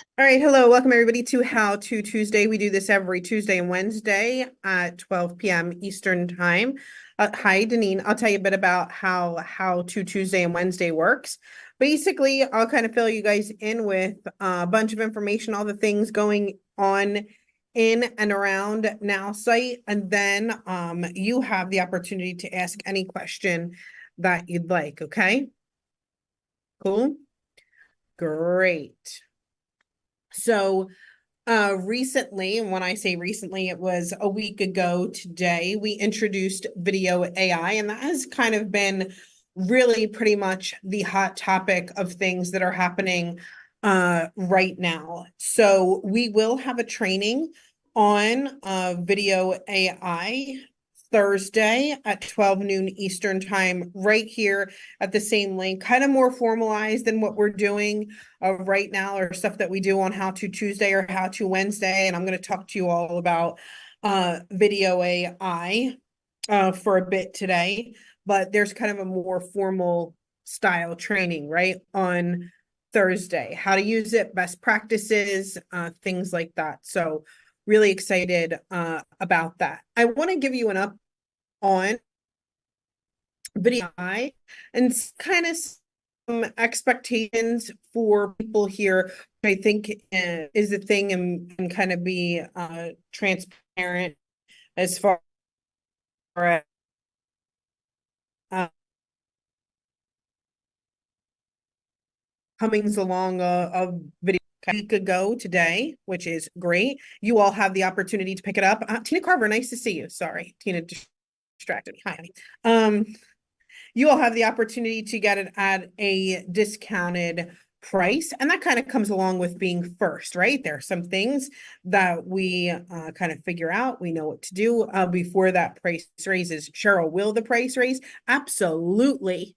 All right, hello, welcome everybody to How To Tuesday. We do this every Tuesday and Wednesday at 12 p.m. Eastern Time. Hi, Deneen. I'll tell you a bit about how To Tuesday and Wednesday works. Basically, I'll kind of fill you guys in with a bunch of information, all the things going on in and around Nowsite, and then you have the opportunity to ask any question that you'd like. Okay, cool, great. So recently, and when I say recently, it was a week ago today, we introduced video AI, and that has kind of been really pretty much the hot topic of things that are happening right now. So we will have a training on video AI Thursday at 12 noon Eastern Time, right here at the same link, kind of more formalized than what we're doing right now, or stuff that we do on How To Tuesday or How To Wednesday. And I'm going to talk to you all about video AI for a bit today, but there's kind of a more formal style training, right, on Thursday, how to use it, best practices, things like that. So really excited about that. I want to give you an up on video AI and kind of some expectations for people here. I think is a thing, and kind of be transparent as far as uh, comings along of video a week ago today, which is great. You all have the opportunity to pick it up. Tina Carver, nice to see you. Sorry, Tina distracted me. Hi, honey. You all have the opportunity to get it at a discounted price. And that kind of comes along with being first, right? There are some things that we kind of figure out. We know what to do before that price raises. Cheryl, will the price raise? Absolutely.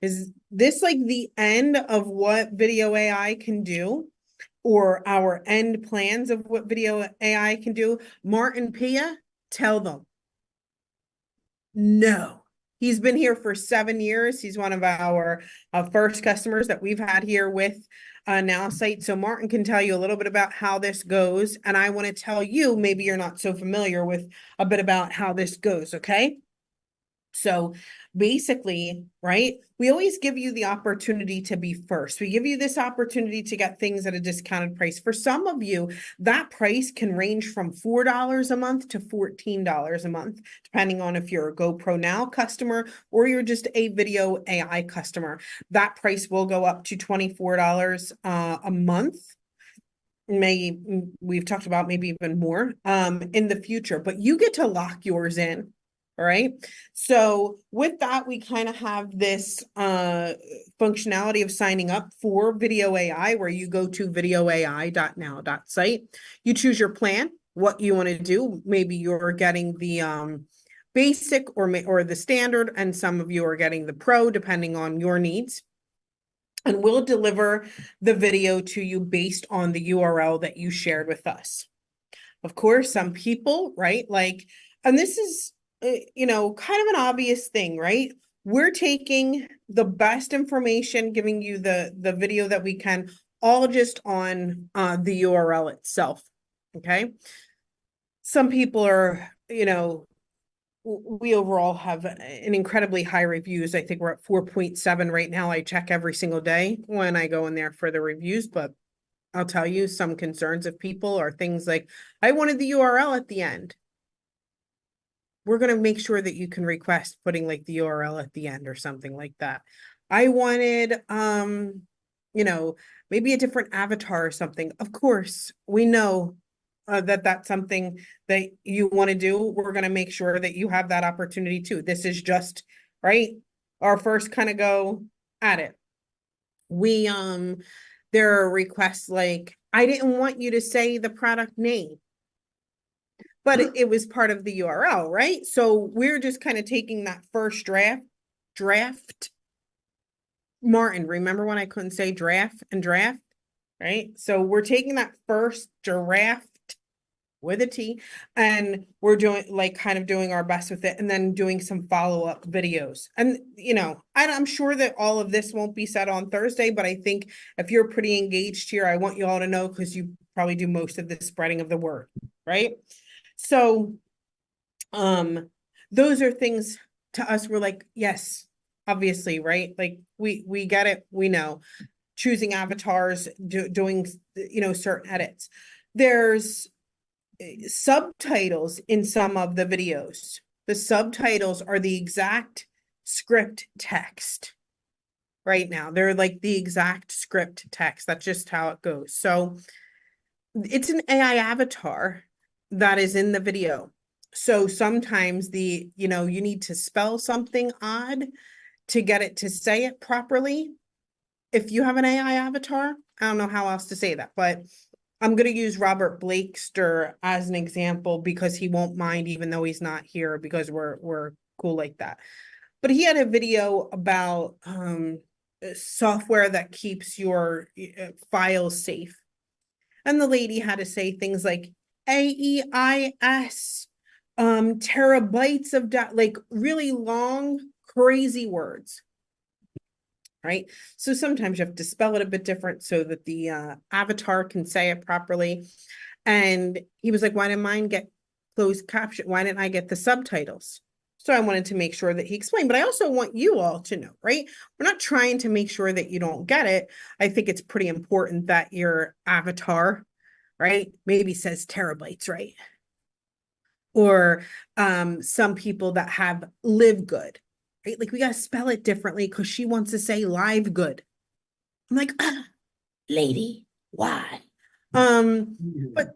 Is this like the end of what video AI can do? Or our end plans of what video AI can do? Martin Pia, tell them. No. He's been here for 7 years. He's one of our first customers that we've had here with Nowsite. So Martin can tell you a little bit about how this goes. And I want to tell you, maybe you're not so familiar with a bit about how this goes, okay? So basically, right, we always give you the opportunity to be first. We give you this opportunity to get things at a discounted price. For some of you, that price can range from $4 a month to $14 a month, depending on if you're a GoPro Now customer or you're just a video AI customer. That price will go up to $24 a month. We've talked about maybe even more in the future, but you get to lock yours in. All right. So with that, we kind of have this functionality of signing up for video AI, where you go to videoai.now.site. You choose your plan, what you want to do. Maybe you're getting the basic or the standard, and some of you are getting the pro, depending on your needs. And we'll deliver the video to you based on the URL that you shared with us. Of course, some people, right, like, and this is, kind of an obvious thing, right? We're taking the best information, giving you the video that we can, all just on the URL itself, okay? Some people are, we overall have an incredibly high reviews. I think we're at 4.7 right now. I check every single day when I go in there for the reviews, but I'll tell you, some concerns of people are things like, I wanted the URL at the end. We're going to make sure that you can request putting like the URL at the end or something like that. I wanted, maybe a different avatar or something. Of course, we know that that's something that you want to do. We're going to make sure that you have that opportunity too. This is just, right, our first kind of go at it. We, there are requests like, I didn't want you to say the product name, but it was part of the URL, right? So we're just kind of taking that first draft. Martin, remember when I couldn't say draft and draft, right? So we're taking that first draft with a T, and we're doing like kind of doing our best with it, and then doing some follow-up videos. And I'm sure that all of this won't be said on Thursday, but I think if you're pretty engaged here, I want you all to know, because you probably do most of the spreading of the word, right? So those are things to us, we're like, yes, obviously, right? Like we get it, we know. Choosing avatars, doing certain edits. There's subtitles in some of the videos. The subtitles are the exact script text right now. They're like the exact script text. That's just how it goes. So it's an AI avatar that is in the video. So sometimes you need to spell something odd to get it to say it properly. If you have an AI avatar, I don't know how else to say that, but I'm going to use Robert Blakester as an example because he won't mind, even though he's not here, because we're cool like that. But he had a video about software that keeps your files safe. And the lady had to say things like AEIS, terabytes of data, like really long, crazy words. Right? So sometimes you have to spell it a bit different so that the avatar can say it properly. And he was like, why didn't mine get closed caption? Why didn't I get the subtitles? So I wanted to make sure that he explained, but I also want you all to know, right? We're not trying to make sure that you don't get it. I think it's pretty important that your avatar, right, maybe says terabytes, right? Or some people that have live good, right? Like we got to spell it differently because she wants to say live good. I'm like, lady, why? But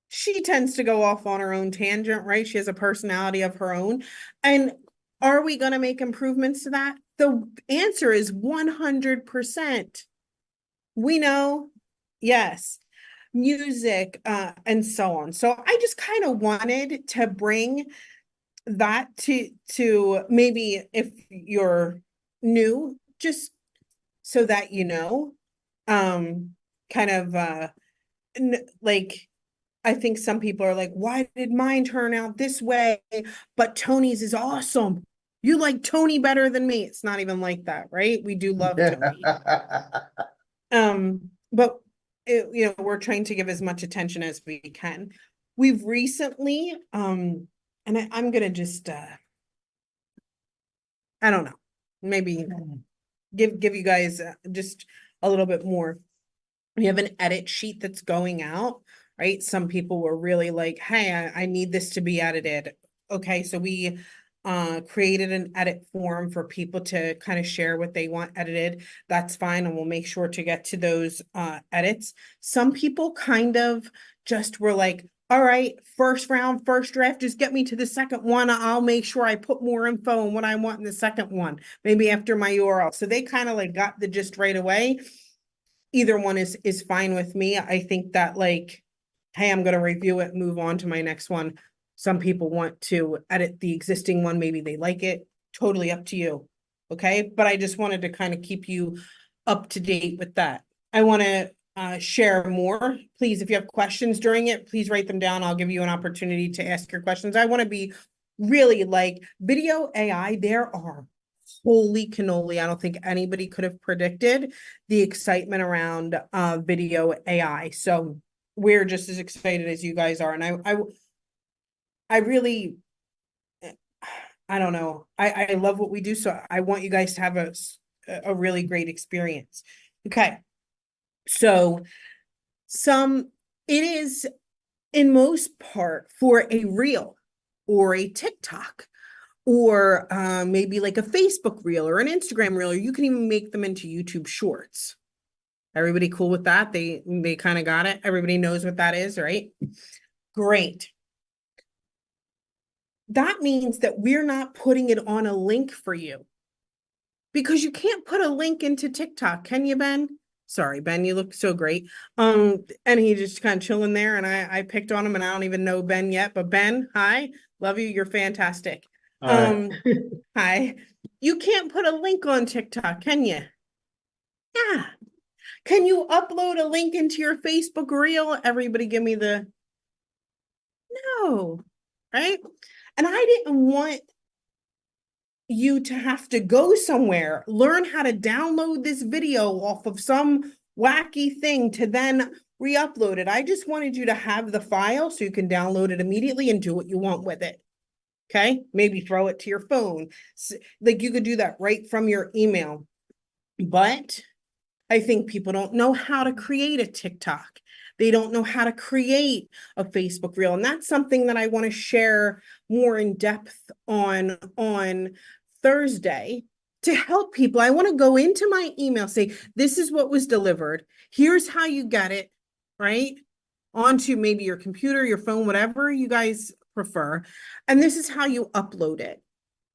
she tends to go off on her own tangent, right? She has a personality of her own. And are we going to make improvements to that? The answer is 100%. We know, yes, music, and so on. So I just kind of wanted to bring that to maybe if you're new, just so that kind of like I think some people are like, why did mine turn out this way? But Tony's is awesome. You like Tony better than me. It's not even like that, right? We do love Tony. But we're trying to give as much attention as we can. We've recently, and I'm gonna just I don't know, maybe give you guys just a little bit more. We have an edit sheet that's going out, right? Some people were really like, hey, I need this to be edited. Okay, so we created an edit form for people to kind of share what they want edited. That's fine, and we'll make sure to get to those edits. Some people kind of just were like, all right, first round, first draft, just get me to the second one. I'll make sure I put more info on what I want in the second one, maybe after my URL. So they kind of like got the gist right away. Either one is fine with me. I think that like, hey, I'm going to review it, move on to my next one. Some people want to edit the existing one. Maybe they like it. Totally up to you. Okay. But I just wanted to kind of keep you up to date with that. I want to share more. Please, if you have questions during it, please write them down. I'll give you an opportunity to ask your questions. I want to be really like video AI. There are holy cannoli. I don't think anybody could have predicted the excitement around video AI. So we're just as excited as you guys are. And I really, I don't know. I love what we do. So I want you guys to have a really great experience. Okay. So it is in most part for a reel or a TikTok or maybe like a Facebook reel or an Instagram reel, or you can even make them into YouTube shorts. Everybody cool with that? They kind of got it. Everybody knows what that is, right? Great. That means that we're not putting it on a link for you, because you can't put a link into TikTok, can you, Ben? Sorry, Ben, you look so great. And he just kind of chilling there, and I picked on him, and I don't even know Ben yet, but Ben, hi, love you. You're fantastic. Hi. You can't put a link on TikTok, can you? Yeah. Can you upload a link into your Facebook reel? Everybody give me the No, right? And I didn't want you to have to go somewhere, learn how to download this video off of some wacky thing to then re-upload it. I just wanted you to have the file so you can download it immediately and do what you want with it. Okay, maybe throw it to your phone. Like you could do that right from your email. But I think people don't know how to create a TikTok. They don't know how to create a Facebook reel. And that's something that I want to share more in depth on Thursday to help people. I want to go into my email, say, this is what was delivered. Here's how you get it, right? Onto maybe your computer, your phone, whatever you guys prefer. And this is how you upload it.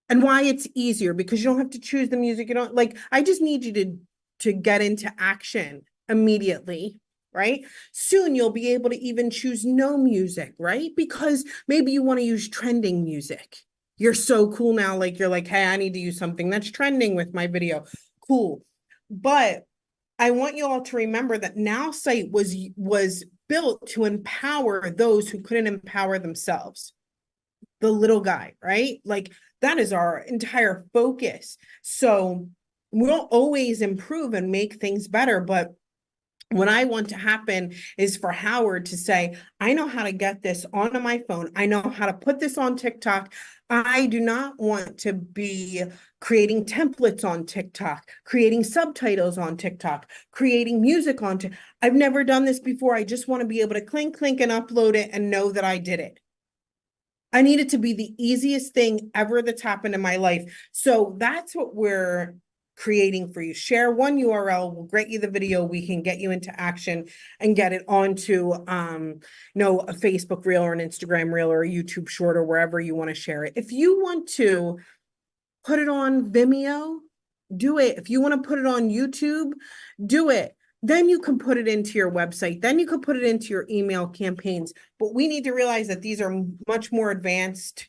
And why it's easier, because you don't have to choose the music. You don't like, I just need you to get into action immediately, right? Soon you'll be able to even choose no music, right? Because maybe you want to use trending music. You're so cool now, like you're like, hey, I need to use something that's trending with my video. Cool. But I want you all to remember that Nowsite was built to empower those who couldn't empower themselves. The little guy, right? Like that is our entire focus. So we'll always improve and make things better. But what I want to happen is for Howard to say, I know how to get this onto my phone. I know how to put this on TikTok. I do not want to be creating templates on TikTok, creating subtitles on TikTok, creating music on TikTok. I've never done this before. I just want to be able to clink, and upload it and know that I did it. I need it to be the easiest thing ever that's happened in my life. So that's what we're creating for you. Share one URL, we'll grant you the video, we can get you into action and get it onto a Facebook reel or an Instagram reel or a YouTube short or wherever you want to share it. If you want to put it on Vimeo, do it. If you want to put it on YouTube, do it. Then you can put it into your website. Then you can put it into your email campaigns. But we need to realize that these are much more advanced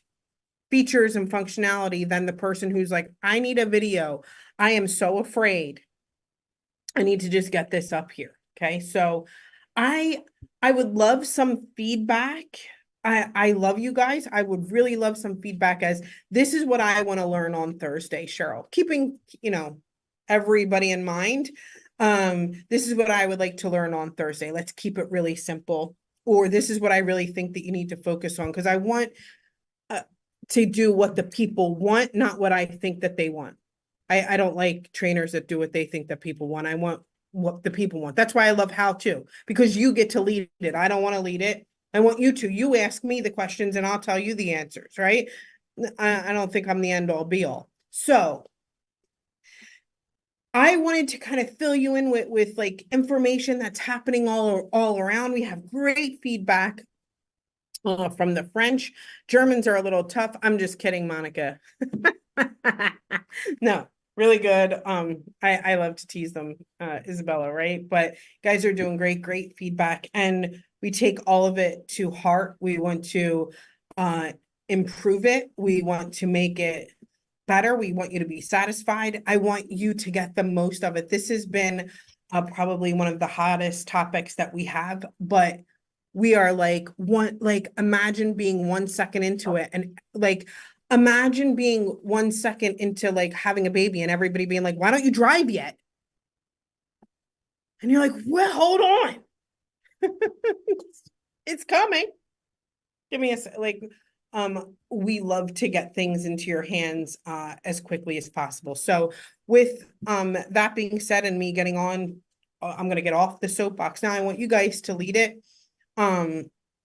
features and functionality than the person who's like, I need a video. I am so afraid. I need to just get this up here. Okay. So I would love some feedback. I love you guys. I would really love some feedback as this is what I want to learn on Thursday, Cheryl. Keeping, everybody in mind. This is what I would like to learn on Thursday. Let's keep it really simple. Or this is what I really think that you need to focus on, because I want to do what the people want, not what I think that they want. I don't like trainers that do what they think that people want. I want what the people want. That's why I love how to, because you get to lead it. I don't want to lead it. I want you to. You ask me the questions and I'll tell you the answers, right? I don't think I'm the end all be all. So I wanted to kind of fill you in with like information that's happening all around. We have great feedback from the French. Germans are a little tough. I'm just kidding, Monica. No, really good. I love to tease them, Isabella, right? But guys are doing great feedback, and we take all of it to heart. We want to improve it. We want to make it better. We want you to be satisfied. I want you to get the most of it. This has been probably one of the hottest topics that we have, but we are like imagine being 1 second into it, and like imagine being 1 second into like having a baby and everybody being like, why don't you drive yet? And you're like, well, hold on. It's coming. Give me we love to get things into your hands as quickly as possible. So with that being said, and me getting on, I'm going to get off the soapbox now. I want you guys to lead it.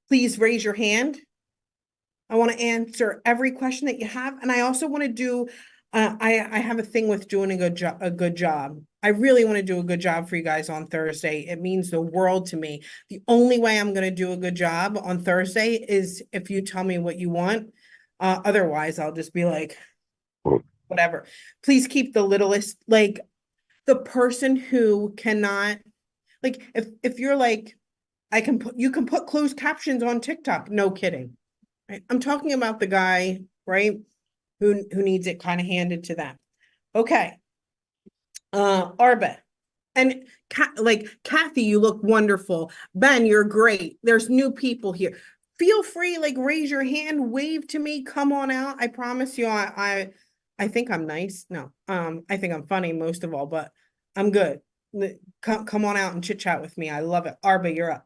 Please raise your hand. I want to answer every question that you have. And I also want to do, I have a thing with doing a good job. I really want to do a good job for you guys on Thursday. It means the world to me. The only way I'm going to do a good job on Thursday is if you tell me what you want. Otherwise, I'll just be like, whatever. Please keep the littlest, like the person who cannot, like if you're like, you can put closed captions on TikTok. No kidding. Right? I'm talking about the guy, right? Who needs it kind of handed to them. Okay. Arba. And like Kathy, you look wonderful. Ben, you're great. There's new people here. feel free, like raise your hand, wave to me, come on out. I promise you, I think I'm nice. No, I think I'm funny most of all, but I'm good. Come on out and chit chat with me. I love it. Arba, you're up.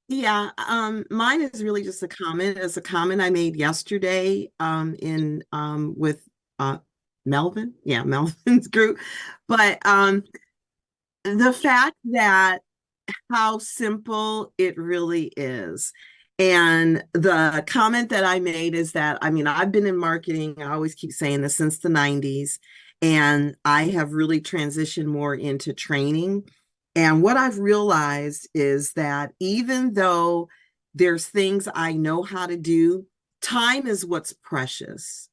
Yeah, mine is really just a comment. It's a comment I made yesterday in with uh Melvin. Yeah, Melvin's group. But the fact that how simple it really is. And the comment that I made is that, I mean, I've been in marketing, I always keep saying this, since the 90s, and I have really transitioned more into training. And what I've realized is that even though there's things I know how to do, time is what's precious.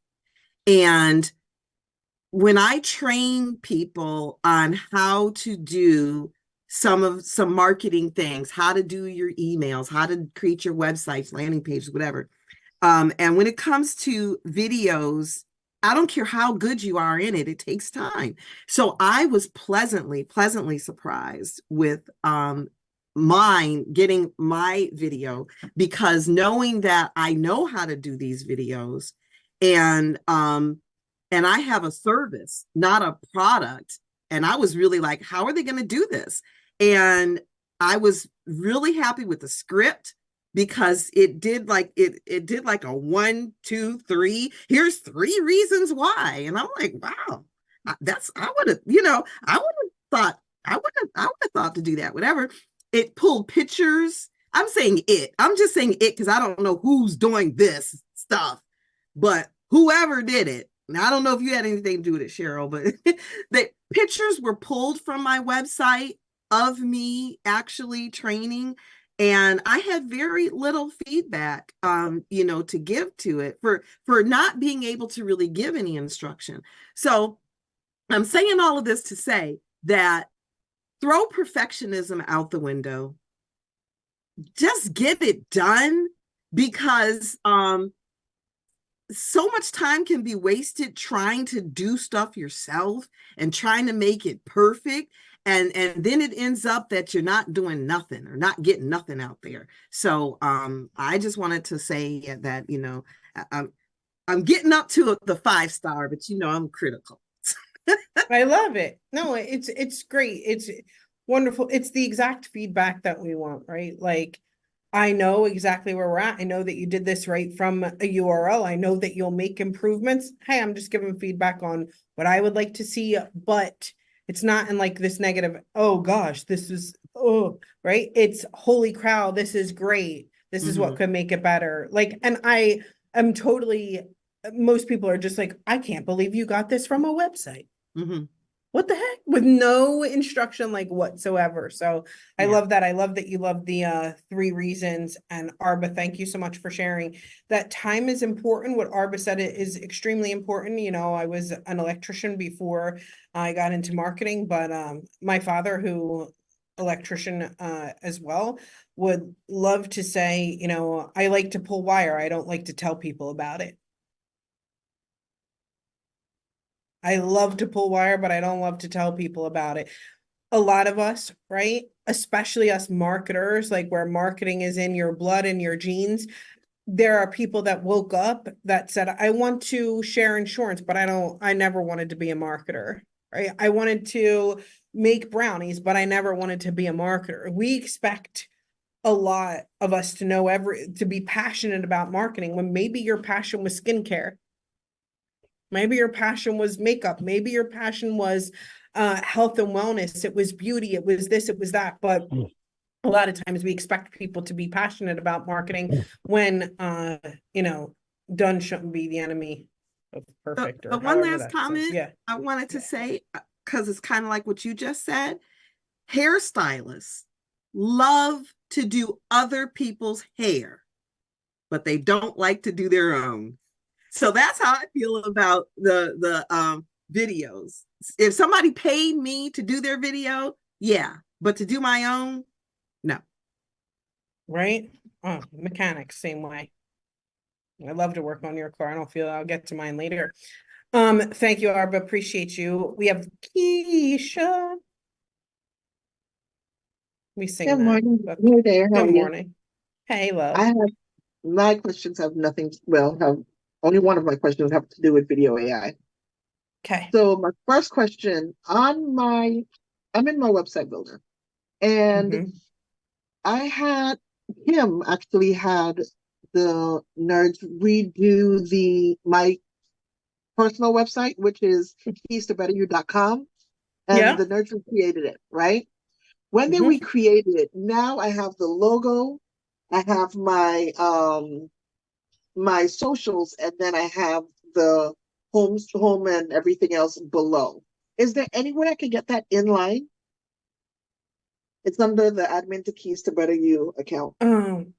And when I train people on how to do some marketing things, how to do your emails, how to create your websites, landing pages, whatever. And when it comes to videos, I don't care how good you are in it, it takes time. So I was pleasantly surprised with mine getting my video, because knowing that I know how to do these videos, and I have a service, not a product. And I was really like, how are they going to do this? And I was really happy with the script, because it did like a 1, 2, 3. Here's 3 reasons why. And I'm like, wow, that's I would have, I would have thought to do that, whatever. It pulled pictures. I'm saying it. I'm just saying it because I don't know who's doing this stuff, but whoever did it. Now, I don't know if you had anything to do with it, Cheryl, but the pictures were pulled from my website of me actually training. And I had very little feedback, to give to it for not being able to really give any instruction. So I'm saying all of this to say that throw perfectionism out the window. Just get it done, because so much time can be wasted trying to do stuff yourself and trying to make it perfect, and then it ends up that you're not doing nothing or not getting nothing out there. So I just wanted to say that, I'm getting up to the 5 star, but I'm critical. I love it. No, it's great. It's wonderful. It's the exact feedback that we want, right? Like I know exactly where we're at. I know that you did this right from a URL. I know that you'll make improvements. Hey, I'm just giving feedback on what I would like to see, but it's not in like this negative, oh gosh, this is oh, right? It's holy cow, this is great. This is what Mm-hmm. could make it better. Like, and I am totally, most people are just like, I can't believe you got this from a website. Mm-hmm. What the heck, with no instruction like whatsoever. So I Yeah. love that. I love that you love the 3 reasons. And Arba, thank you so much for sharing that. Time is important. What Arba said is extremely important. I was an electrician before I got into marketing, but my father, who electrician as well, would love to say, I like to pull wire, I don't like to tell people about it. I love to pull wire, but I don't love to tell people about it. A lot of us, right? Especially us marketers, like where marketing is in your blood and your genes. There are people that woke up that said, I want to share insurance, but I never wanted to be a marketer, right? I wanted to make brownies, but I never wanted to be a marketer. We expect a lot of us to know to be passionate about marketing when maybe your passion was skincare. Maybe your passion was makeup. Maybe your passion was health and wellness. It was beauty. It was this, it was that. But a lot of times we expect people to be passionate about marketing when, done shouldn't be the enemy of perfect, or But one however last that says. comment Yeah. I wanted to Yeah. say, because it's kind of like what you just said. Hairstylists love to do other people's hair, but they don't like to do their own. So that's how I feel about the videos. If somebody paid me to do their video, yeah, but to do my own, no. Right. Oh, mechanics, same way. I love to work on your car. I don't feel I'll get to mine later. Thank you, Arba. Appreciate you. We have Keisha. We sing Good that. morning. But Hey there. How good are you? morning. Hey, I love. have my questions have nothing, well, have only one of my questions have to do with video AI. Okay. So my first question I'm in my website builder, and Mm-hmm. I had him actually had the nerds redo my personal website, which is keys2betteryou.com, and Yeah. the nerds recreated it, right? When they Mm-hmm. recreated it, now I have the logo, I have my socials, and then I have the home and everything else below. Is there any way I can get that in line? It's under the admin to keys to better you account. Um,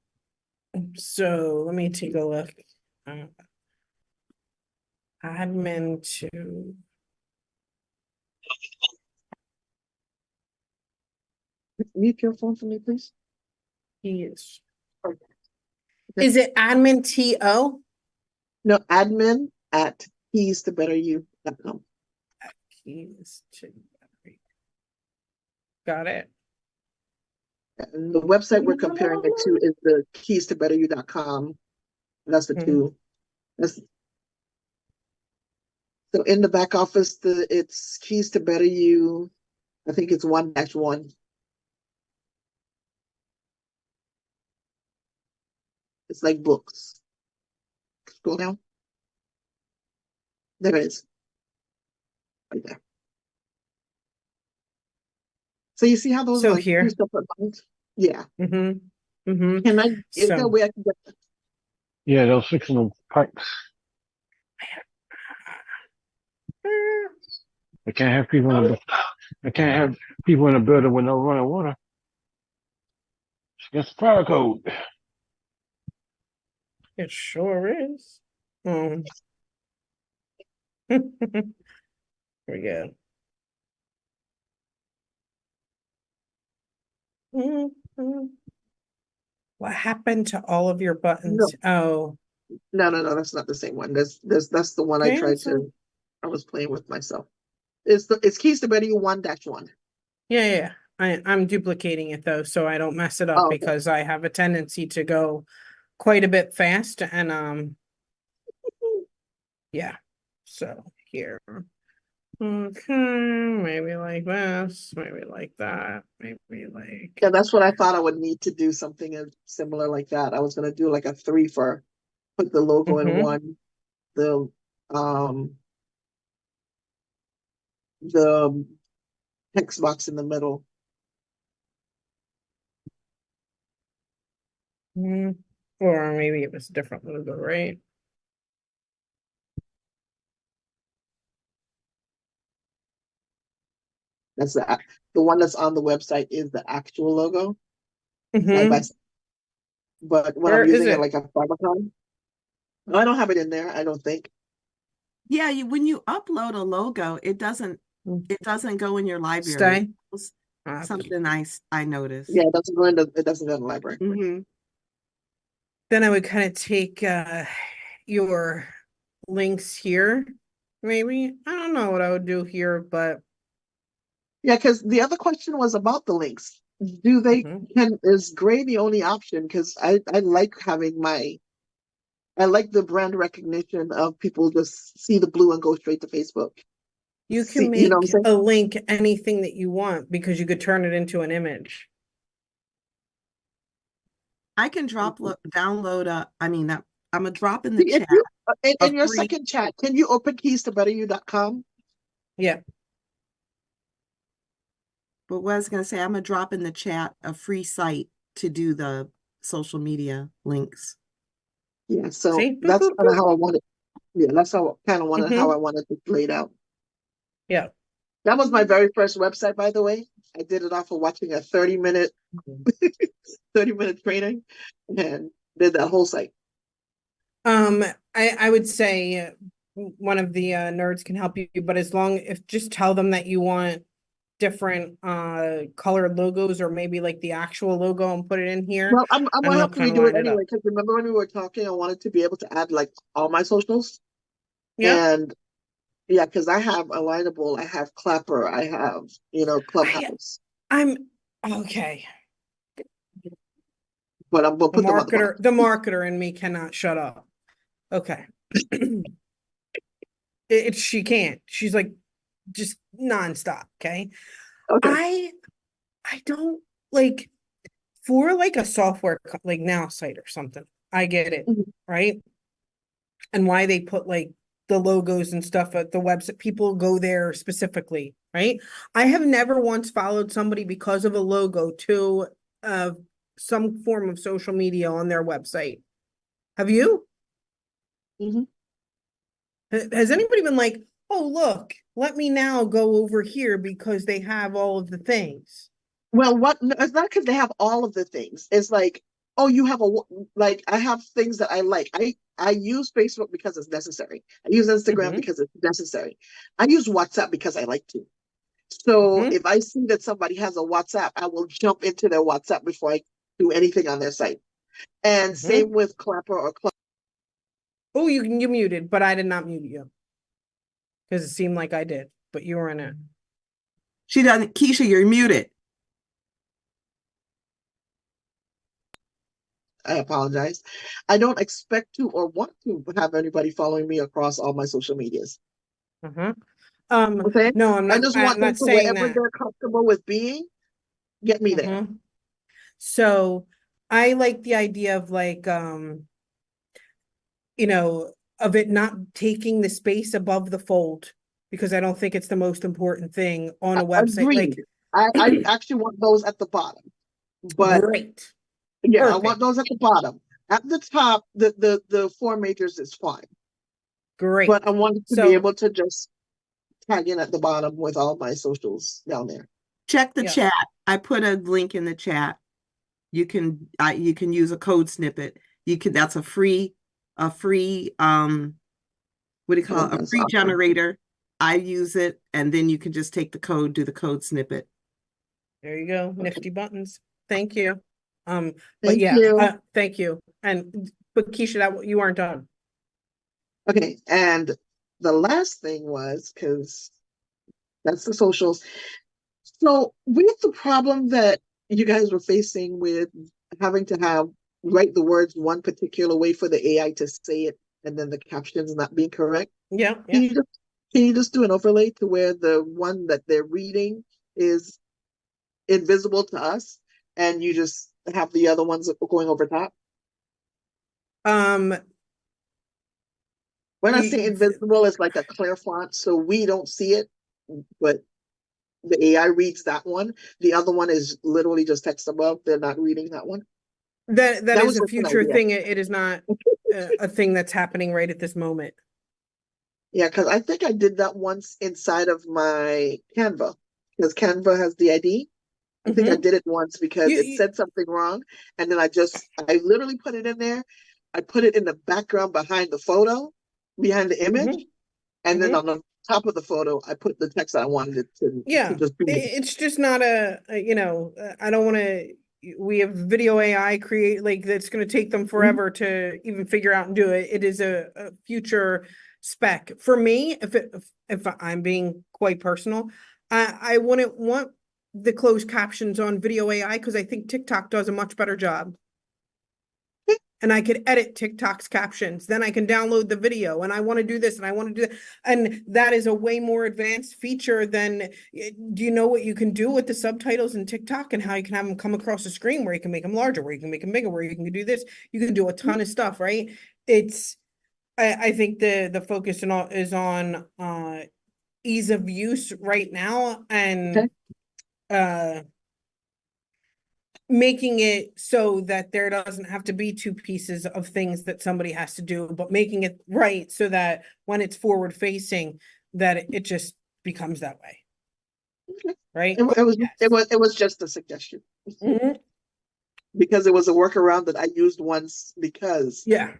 so let me take a look. Uh, admin to Mute your phone for me, please. keys. Okay. Is it admin TO? No, admin at keys to better you.com. Keys to got it. And the website we're comparing it to is the keys to better you.com. That's the Mhm. two. That's so in the back office, it's keys to better you. I think it's 1-1. It's like books. Scroll down. There it is. Right there. So you see how those are So like two here. separate lines? Yeah. Mm-hmm. Mm-hmm. Can I, is there a So way I can get that? Yeah, those fictional pipes. I can't have people in the I can't have people in a building with no running water. It's against the fire code. it sure is. Here we go. Mhm. What happened to all of your No, buttons? Oh, no, that's not the same one. That's the one I tried cancel. to, I was playing with myself. It's keys to better you 1-1. Yeah. I'm duplicating it though, so I don't mess it up Oh, okay. because I have a tendency to go quite a bit fast and yeah. So here. Okay, maybe like this, maybe like that, maybe like Yeah, that's what I thought I would need to do something similar like that. I was gonna do like a three for put the logo in mm-hmm. one, the um the text box in the middle. Mm-hmm. Or maybe it was a different logo, right? That's the one that's on the website is the actual logo side by Mm-hmm. side. But when I'm Where is using it it? like a favicon, I don't have it in there. I don't think. Yeah, when you upload a logo, it doesn't go in your library. Stay. It's Okay. something I noticed. Yeah, it doesn't go in the library. Then I would kind of take your links here, maybe. I don't know what I would do here, but Yeah, because the other question was about the links. Do they mhm. can is gray the only option? Because I like having I like the brand recognition of people just see the blue and go straight to Facebook. You can See, you know what I'm make saying? a link anything that you want because you could turn it into an image. I can download I mean, I'm a drop in the Mhm. chat A in your free, second chat, can you open keys to betteryou.com? yeah. But what I was going to say, I'm gonna drop in the chat a free site to do the social media links. Yeah, so See? Boop, that's boop, kind of boop. how I want it. Yeah, that's how I Mm-hmm. wanted it laid out. Yeah. That was my very first website, by the way. I did it off of watching a 30-minute training and did that whole site. Um, I would say one of the nerds can help you, but as long if just tell them that you want different colored logos or maybe like the actual logo and put it in here Well, I'm and gonna they'll have to kind of redo it line it anyway up. because remember when we were talking, I wanted to be able to add like all my socials. Yeah. And yeah, because I have Alignable, I have Clapper, I have, I Clubhouse. I'm okay. but I'm gonna put them at the bottom. The marketer in me cannot shut up. Okay. She can't. She's like just nonstop. Okay. Okay. I don't like for like a software like Nowsite or something. I get it, Mhm. right? And why they put like the logos and stuff at the website. People go there specifically, right? I have never once followed somebody because of a logo to uh some form of social media on their website. Have you? Mhm. Has anybody been like, oh, look, let me now go over here because they have all of the things? Well, no, it's not because they have all of the things. It's like, oh, you have like I have things that I like. I use Facebook because it's necessary. I use Instagram Mm-hmm, because it's necessary. I use WhatsApp because I like to. So mm-hmm, if I see that somebody has a WhatsApp, I will jump into their WhatsApp before I do anything on their site. And mm-hmm. same with Clapper or Club. Oh, you muted, but I did not mute you because it seemed like I did, but you were in it. She doesn't. Keisha, you're muted. I apologize. I don't expect to or want to have anybody following me across all my social medias. Uh-huh. Okay. No, I just I'm want them not to saying wherever that. they're comfortable with being, get me there. Mm-hmm. So I like the idea of like you know, of it not taking the space above the fold because I don't think it's the most important thing on a website. Agreed. Like, I actually want those at the bottom. But great, yeah, I want perfect, those at the bottom. At the top, the four majors is fine. great. But I wanted to be So, able to just tag in at the bottom with all my socials down there. Check the yeah, chat. I put a link in the chat. You can use a code snippet. You can That's a free what do you call Oh, it? A that's free awesome. generator. I use it, and then you can just take the code, do the code snippet. there you go. Okay. Nifty buttons. Thank you. But Thank yeah, you. thank you. But Keisha, that you aren't done. Okay, and the last thing was because that's the socials. So with the problem that you guys were facing with having to have write the words one particular way for the AI to say it, and then the captions not being correct, Yeah, can yeah. you just can you just do an overlay to where the one that they're reading is invisible to us, and you just have the other ones going over top? Um, When I say y- invisible, it's like a clear font, so we don't see it, but the AI reads that one. The other one is literally just text above. They're not reading that one. that That is was a just an future idea. thing. It is not a thing that's happening right at this moment. Yeah, because I think I did that once inside of my Canva, because Canva has the ID. I think I Mm-hmm. did it once because it You said something wrong, and then I literally put it in there. I put it in the background behind the photo, behind the image, mm-hmm, and then mm-hmm. on the top of the photo, I put the text that I wanted it to Yeah, just be. it's just not you know, I don't want to. We have video AI create like that's going to take them Mhm. forever to even figure out and do it. It is a future spec for me. If I'm being quite personal, I wouldn't want the closed captions on video AI because I think TikTok does a much better job. And I could edit TikTok's captions. Then I can download the video and I want to do this and I want to do that. And that is a way more advanced feature than do you know what you can do with the subtitles in TikTok and how you can have them come across the screen where you can make them larger, where you can make them bigger, where you can do this. You can do a ton of stuff, right? It's I think the focus and all is on ease of use right now Okay. and uh making it so that there doesn't have to be two pieces of things that somebody has to do, but making it right so that when it's forward facing, that it just becomes that way, Okay. right? It Yes. was just a suggestion Mhm. because it was a workaround that I used once because Yeah,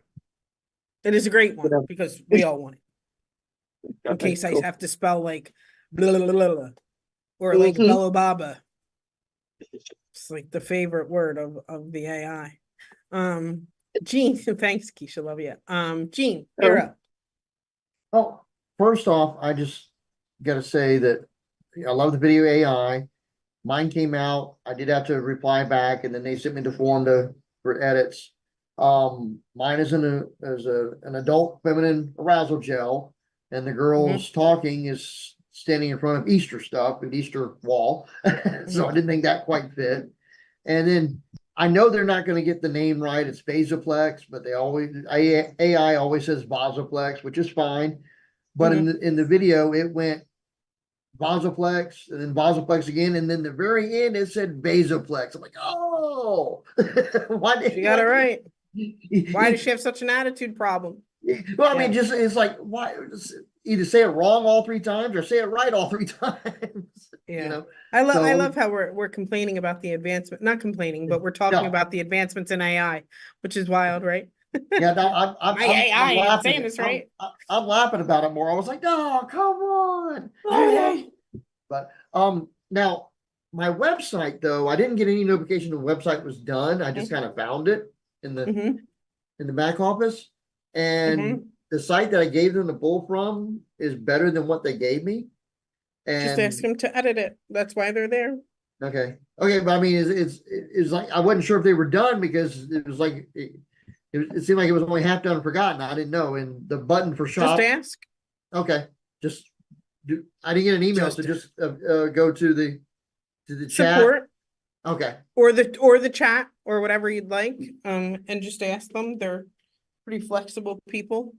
it is a great one whatever. because we all want it. In Okay, case I cool. have to spell like blah, blah, blah, blah, or like Hmm. Bella Baba. It's like the favorite word of the AI. Gene, thanks, Keisha. Love you. Gene, you're up. Oh, first off, I just got to say that I love the video AI. Mine came out. I did have to reply back, and then they sent me the form to for edits. Mine is an adult feminine arousal gel, and the girl's talking is standing in front of Easter stuff, an Easter wall. So I didn't think that quite fit. And then I know they're not going to get the name right. It's Vasoplex, but AI always says Vasoplex, which is fine. But in the video, it went Vasoplex and then Vasoplex again, and then the very end it said Vasoplex. I'm like, oh, why did She got it right. Why does she have such an attitude problem? Well, I mean, just it's like why either say it wrong all three times or say it right all three times. Yeah. You know, I So- love how we're complaining about the advancement, not complaining, but we're talking No. about the advancements in AI, which is wild, right? Yeah, no, My AI, I'm laughing. saying this right. I'm laughing about it more. I was like, no, come on. Okay. But now my website though, I didn't get any notification the website was done. I just kind of found it in the back office, and the site that I gave them to pull from is better than what they gave me. And Just ask them to edit it. That's why they're there. okay, but I mean, it's like I wasn't sure if they were done because it was like it seemed like it was only half done and forgotten. I didn't know. And the button for shop. Just ask. Okay, just do. I didn't get an email, so just go to the chat. Support. Okay. Or the chat or whatever you'd like. And just ask them. They're pretty flexible people,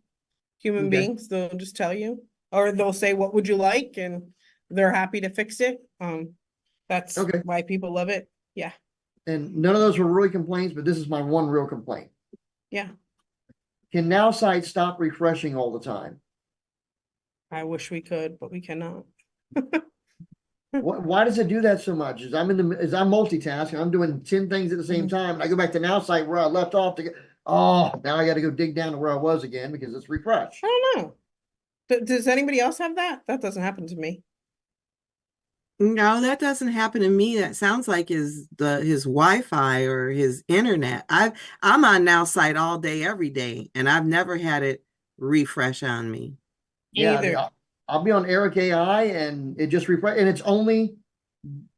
human beings. They'll just tell you, or they'll say, "What would you like?" and they're happy to fix it. That's why people love it. Yeah. And none of those were really complaints, but this is my one real complaint. Yeah. Can Nowsite stop refreshing all the time? I wish we could, but we cannot. Why does it do that so much? As I'm multitasking, I'm doing 10 things at the same time, and I go back to Nowsite where I left off to go. Oh, now I got to go dig down to where I was again because it's refreshed. I don't know. Does anybody else have that? That doesn't happen to me. No, that doesn't happen to me. That sounds like his Wi-Fi or his internet. I'm on Nowsite all day, every day, and I've never had it refresh on me. Yeah, I'll be on Eric AI and it just refresh, and it's only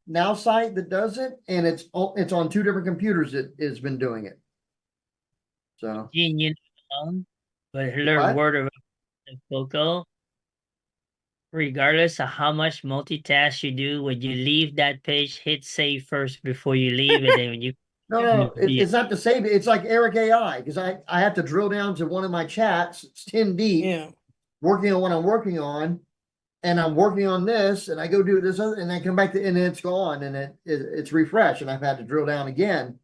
Nowsite that does it, and it's on two different computers that has been doing it. So but learn word of Coco. Regardless of how much multitask you do, when you leave that page, hit save first before you leave, and then when you no, it's not to save it. It's like Eric AI because I have to drill down to one of my chats. It's 10 deep, working on what I'm working on, and I'm working on this, and I go do this other, and I come back to, and it's gone, and it's refreshed, and I've had to drill down again.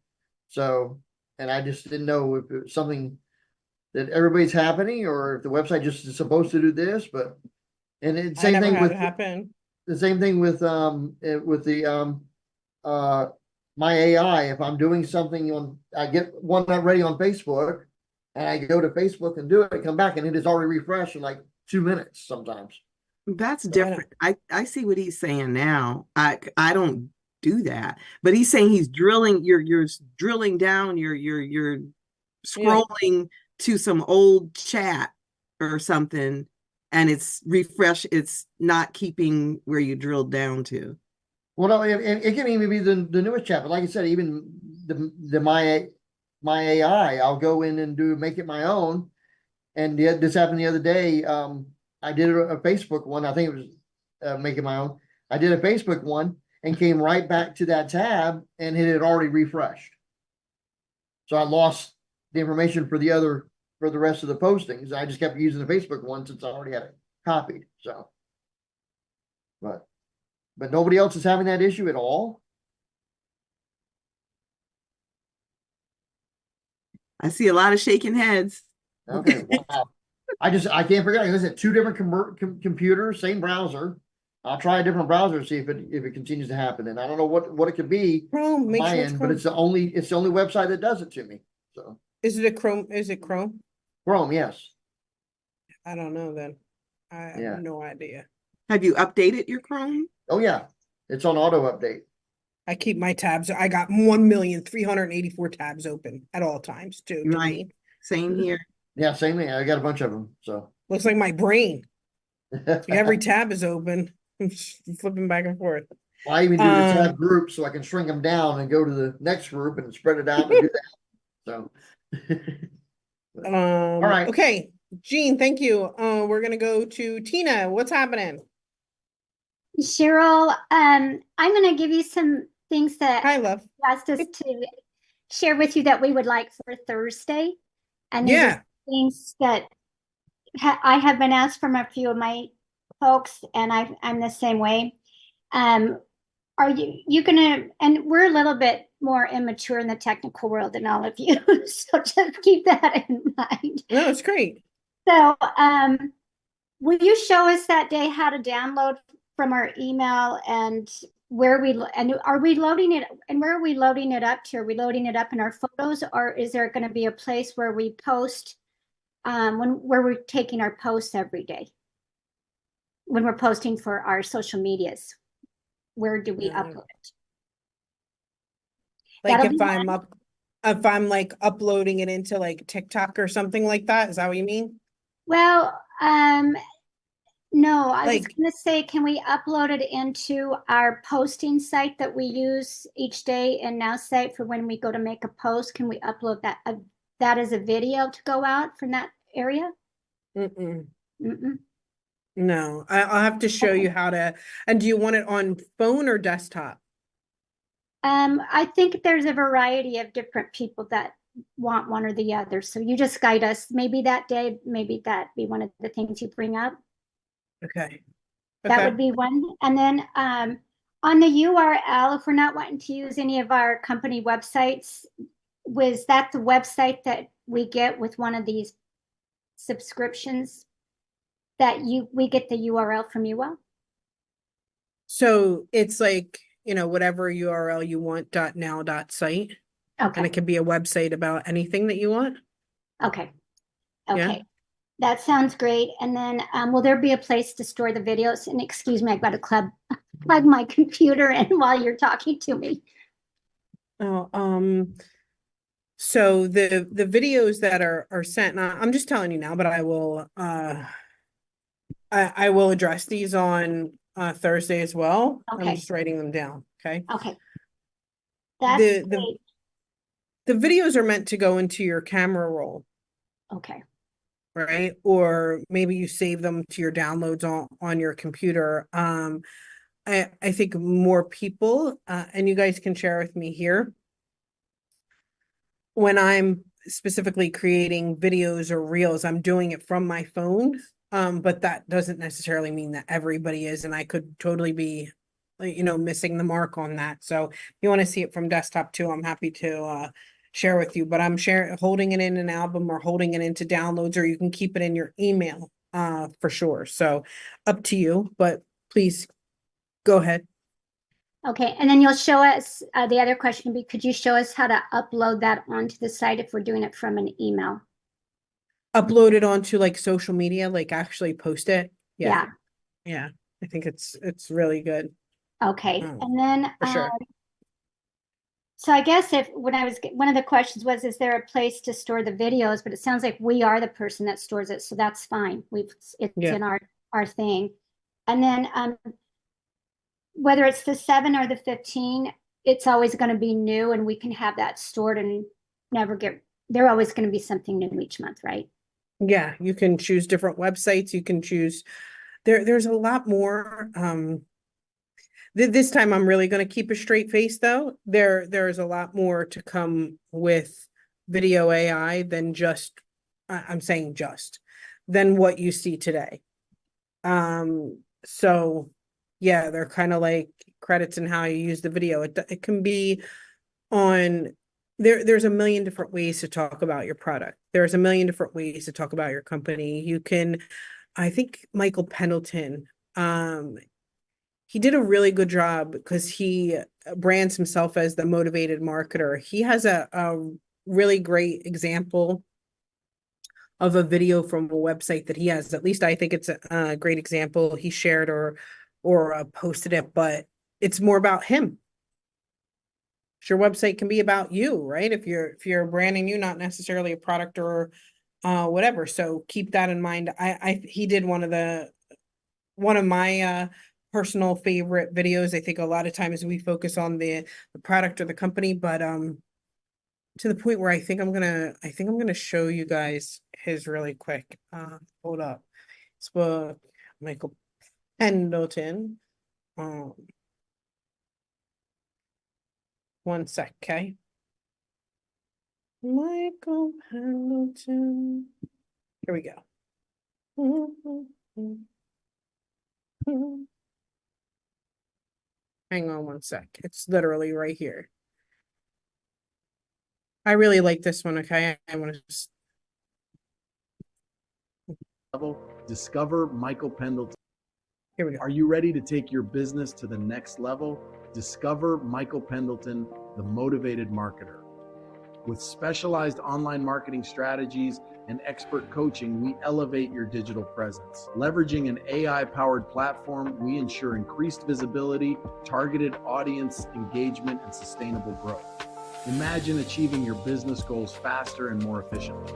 So, and I just didn't know if it was something that everybody's happening or if the website just is supposed to do this, but. And it's same thing with the same thing with the my AI. If I'm doing something I get one not ready on Facebook, and I go to Facebook and do it, come back and it is already refreshed in like 2 minutes sometimes. That's different. I see what he's saying now. I don't do that, but he's saying he's drilling. You're drilling down. You're scrolling to some old chat or something. And it's refresh. It's not keeping where you drilled down to. Well, no, it can even be the newest chat. But like I said, even the my AI, I'll go in and make it my own. And this happened the other day. I did a Facebook one. I think it was making my own. I did a Facebook one and came right back to that tab, and it had already refreshed. So I lost the information for the rest of the postings. I just kept using the Facebook one since I already had it copied. So, but nobody else is having that issue at all. I see a lot of shaking heads. Okay, wow. I can't figure out. Like I said, two different computers, same browser. I'll try a different browser to see if it continues to happen. And I don't know what it could be Chrome, on my end, but it's the only website that does it to me. So is it Chrome? Is it Chrome? Chrome, yes. I don't know then. I have no idea. Have you updated your Chrome? Oh yeah, it's on auto update. I keep my tabs. I got 1,384 tabs open at all times too. Right. Same here. Yeah, same thing. I got a bunch of them. So looks like my brain. Like every tab is open. I'm flipping back and forth. Well, I even do the tab groups so I can shrink them down and go to the next group and spread it out and do that. So. All right. Okay, Jean, thank you. We're gonna go to Tina. What's happening? Cheryl, I'm going to give you some things that Hi, love. you asked us to share with you that we would like for Thursday. And these Yeah. are things that I have been asked from a few of my folks, and I'm the same way. Are you gonna, and we're a little bit more immature in the technical world than all of you, so just keep that in mind. No, it's great. So, will you show us that day how to download from our email and and are we loading it, and where are we loading it up to? Are we loading it up in our photos, or is there going to be a place where we post where we're taking our posts every day? When we're posting for our social medias, where do we upload it? Like That'll if I'm like uploading it into like TikTok or something like that, is that what you mean? Well, no, I was Like, going to say, can we upload it into our posting site that we use each day in Nowsite for when we go to make a post? Can we upload that as a video to go out from that area? mm-mm. Mm-mm. No, I'll have to show you how to. And do you want it on phone or desktop? I think there's a variety of different people that want one or the other. So you just guide us. Maybe that day, maybe that be one of the things you bring up. Okay. That would be one. And then on the URL, if we're not wanting to use any of our company websites, was that the website that we get with one of these subscriptions that we get the URL from you all? So it's like, whatever URL you want, .now.site. And it Okay. could be a website about anything that you want. Okay. Yeah. Okay. That sounds great. And then will there be a place to store the videos? And excuse me, I've got to plug my computer in while you're talking to me. Oh, so the videos that are sent, and I'm just telling you now, but I will I will address these on Thursday as well. I'm Okay. just writing them down. Okay. Okay. That's The great. the videos are meant to go into your camera roll, Okay. right? Or maybe you save them to your downloads on your computer. I think more people, and you guys can share with me here, when I'm specifically creating videos or reels, I'm doing it from my phone. But that doesn't necessarily mean that everybody is, and I could totally be, missing the mark on that. So if you want to see it from desktop too, I'm happy to share with you. But I'm holding it in an album or holding it into downloads, or you can keep it in your email, for sure. So up to you, but please go ahead. Okay. And then you'll show us, the other question would be, could you show us how to upload that onto the site if we're doing it from an email? Upload it onto like social media, like actually post it. Yeah. Yeah. I think it's really good. Okay. And then, For sure. so I guess one of the questions was, is there a place to store the videos? But it sounds like we are the person that stores it. So that's fine. It's in our thing. And then, whether it's the 7 or the 15, it's always going to be new, and we can have that stored and they're always going to be something new each month, right? Yeah, you can choose different websites. You can choose there's a lot more. This time I'm really going to keep a straight face though. There's a lot more to come with video AI than just, I'm saying just, than what you see today. So yeah, they're kind of like credits in how you use the video. It can be on there's a million different ways to talk about your product. There's a million different ways to talk about your company. You can, I think Michael Pendleton, he did a really good job because he brands himself as the motivated marketer. He has a really great example of a video from a website that he has. At least I think it's a great example. He shared or posted it, but it's more about him. Your website can be about you, right? If you're branding you, not necessarily a product or whatever. So keep that in mind. He did one of my personal favorite videos. I think a lot of times we focus on the product or the company, but to the point where I think I'm gonna show you guys his really quick. Hold up. Facebook, Michael Pendleton. One sec, okay? Michael Pendleton. Here we go. Hang on one sec. It's literally right here. I really like this one, okay? I want to just discover Michael Pendleton. here we go. Are you ready to take your business to the next level? Discover Michael Pendleton, the motivated marketer. With specialized online marketing strategies and expert coaching, we elevate your digital presence. Leveraging an AI-powered platform, we ensure increased visibility, targeted audience engagement, and sustainable growth. Imagine achieving your business goals faster and more efficiently.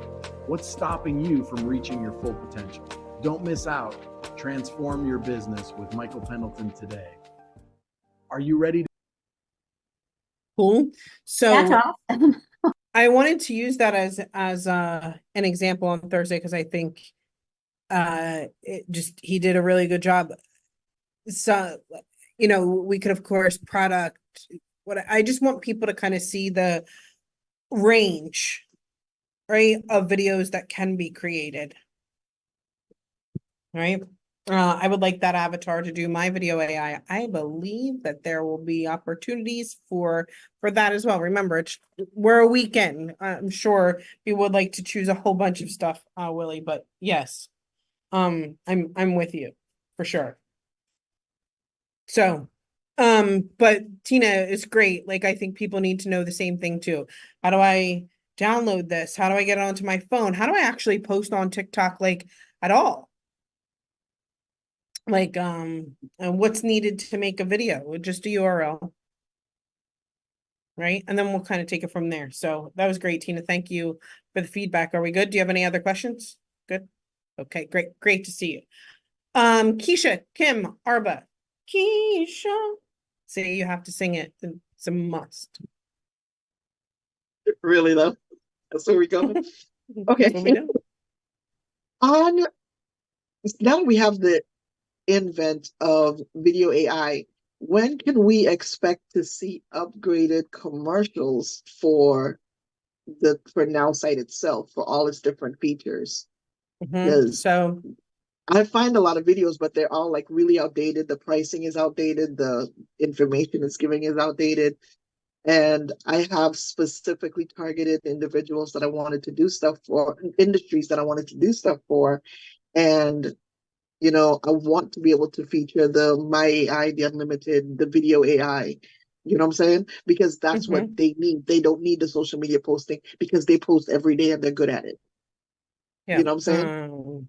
What's stopping you from reaching your full potential? Don't miss out. Transform your business with Michael Pendleton today. Are you ready to Cool. So That's awesome. I wanted to use that as an example on Thursday because I think he did a really good job. So, you know, we could of course product what I just want people to kind of see the range, right, of videos that can be created. Right? I would like that avatar to do my video AI. I believe that there will be opportunities for that as well. Remember, we're a weekend. I'm sure we would like to choose a whole bunch of stuff, Willie, but yes, I'm with you for sure. So, but Tina is great. Like, I think people need to know the same thing too. How do I download this? How do I get it onto my phone? How do I actually post on TikTok, like, at all? Like, and what's needed to make a video? Just a URL, right? And then we'll kind of take it from there. So that was great, Tina. Thank you for the feedback. Are we good? Do you have any other questions? Good. Okay, great to see you. Keisha, Kim, Arba, Keisha. See, you have to sing it. It's a must. Really though, that's where we go. Okay. That's what we do. On now that we have the invent of video AI, when can we expect to see upgraded commercials for Nowsite itself for all its different features? Because So I find a lot of videos, but they're all like really outdated. The pricing is outdated. The information it's giving is outdated. And I have specifically targeted individuals that I wanted to do stuff for, industries that I wanted to do stuff for. And, you know, I want to be able to feature the My AI, the Unlimited, the video AI. You know what I'm saying? Because that's what they need. They don't need the social media posting because they post every day and they're good at it. yeah, You know what I'm saying?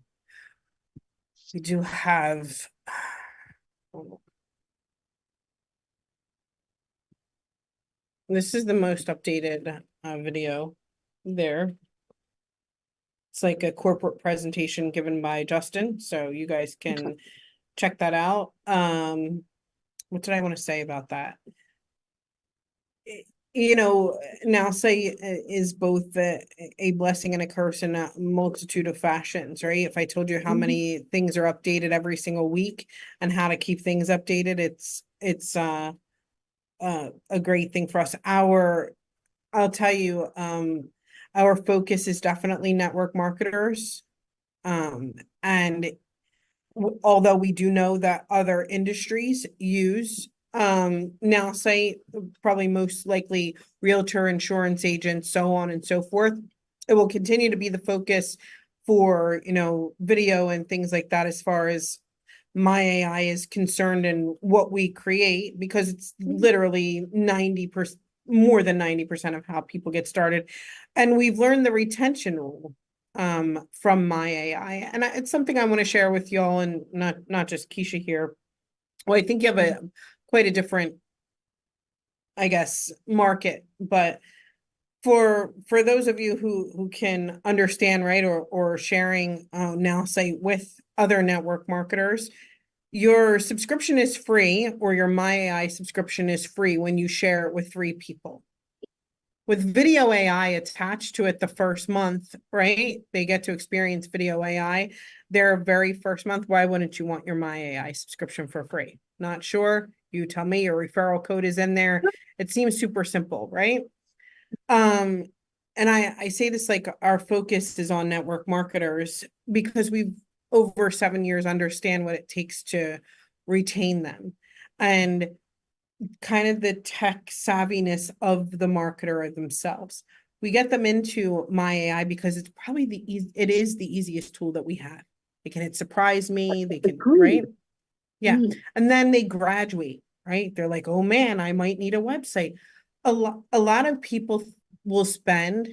We do have. This is the most updated video there. It's like a corporate presentation given by Justin, so you guys can check that out. What did I want to say about that? You know, Nowsite is both a blessing and a curse in a multitude of fashions, right? If I told you how many things are updated every single week and how to keep things updated, it's a great thing for us. I'll tell you, our focus is definitely network marketers. And although we do know that other industries use Nowsite, probably most likely realtor, insurance agents, so on and so forth, it will continue to be the focus for, you know, video and things like that as far as My AI is concerned and what we create, because it's literally 90%, more than 90% of how people get started. And we've learned the retention rule from My AI. And it's something I want to share with y'all, and not just Keisha here. Well, I think you have quite a different, I guess, market, but for those of you who can understand, right, or sharing Nowsite with other network marketers, your subscription is free, or your My AI subscription is free when you share it with 3 people. with video AI attached to it the first month, right? They get to experience video AI their very first month. Why wouldn't you want your My AI subscription for free? Not sure. You tell me. Your referral code is in there. It seems super simple, right? And I say this like our focus is on network marketers because we've over 7 years understand what it takes to retain them. And kind of the tech savviness of the marketer themselves. We get them into My AI because it's probably it is the easiest tool that we have. They can hit surprise me, they can, right? Yeah. And then they graduate, right? They're like, oh man, I might need a website. A lot of people will spend